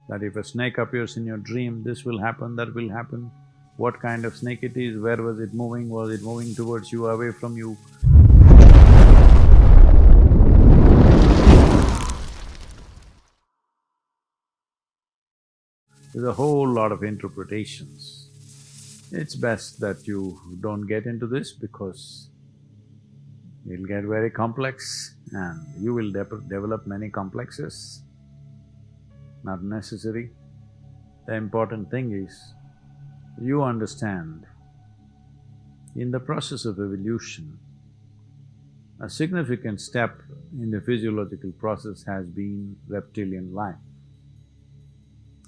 that if a snake appears in your dream, this will happen, that will happen, what kind of snake it is, where was it moving towards you, away from you. There's a whole lot of interpretations. It's best that you don't get into this because it'll get very complex and you will develop many complexes. Not necessary. The important thing is, you understand, in the process of evolution, a significant step in the physiological process has been reptilian life.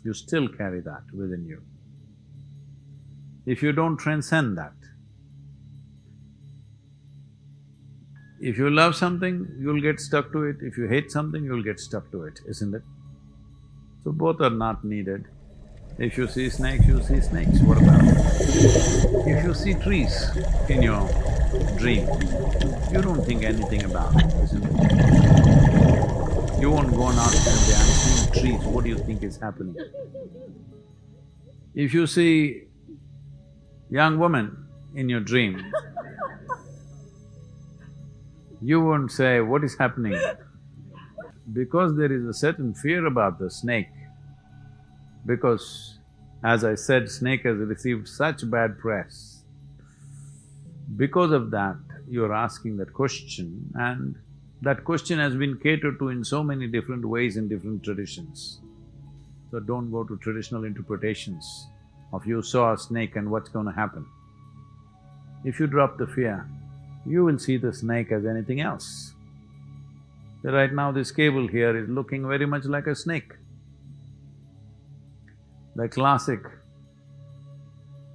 You still carry that within you. If you don't transcend that, if you love something, you'll get stuck to it, if you hate something, you'll get stuck to it, isn't it? So both are not needed. If you see snakes, you see snakes, what about it? If you see trees in your dream, you don't think anything about it, isn't it? You won't go and ask them, I'm seeing trees, what do you think is happening? If you see young woman in your dream, you won't say, what is happening? Because there is a certain fear about the snake, because as I said, snake has received such bad press. Because of that, you're asking that question, and that question has been catered to in so many different ways in different traditions. So don't go to traditional interpretations of you saw a snake and what's going to happen. If you drop the fear, you will see the snake as anything else. So right now this cable here is looking very much like a snake. The classic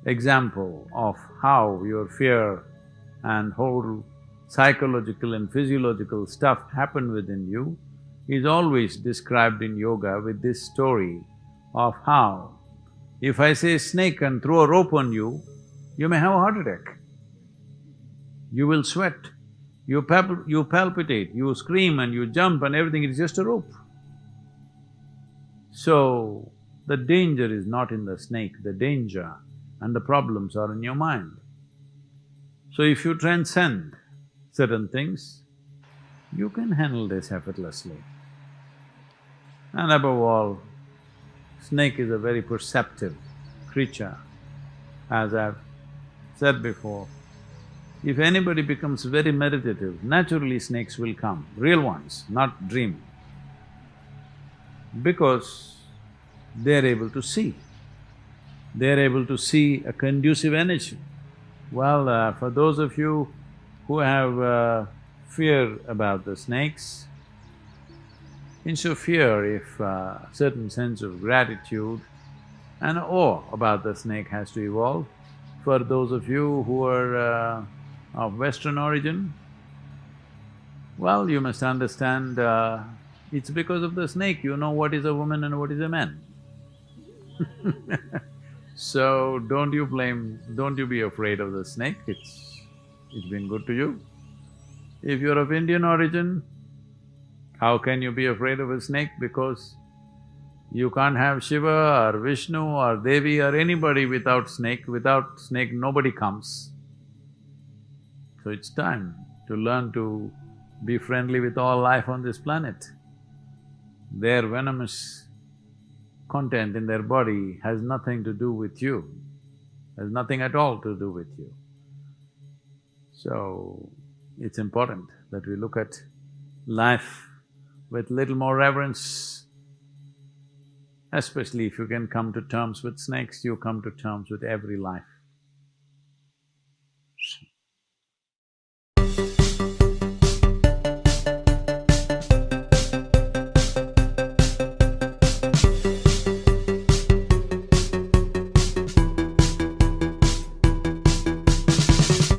example of how your fear and whole psychological and physiological stuff happen within you is always described in yoga with this story of how if I say snake and throw a rope on you, you may have a heart attack. You will sweat, you palpitate, you scream and you jump and everything, it's just a rope. So, the danger is not in the snake, the danger and the problems are in your mind. So if you transcend certain things, you can handle this effortlessly. And above all, snake is a very perceptive creature. As I've said before, if anybody becomes very meditative, naturally snakes will come, real ones, not dream. Because they're able to see. They're able to see a conducive energy. Well, for those of you who have fear about the snakes, instead of fear, if certain sense of gratitude and awe about the snake has to evolve. For those of you who are of Western origin, well, you must understand it's because of the snake you know what is a woman and what is a man. So don't you be afraid of the snake, it's been good to you. If you're of Indian origin, how can you be afraid of a snake? Because you can't have Shiva or Vishnu or Devi or anybody without snake. Without snake, nobody comes. So it's time to learn to be friendly with all life on this planet. Their venomous content in their body has nothing to do with you, has nothing at all to do with you. So, it's important that we look at life with little more reverence. Especially if you can come to terms with snakes, you come to terms with every life.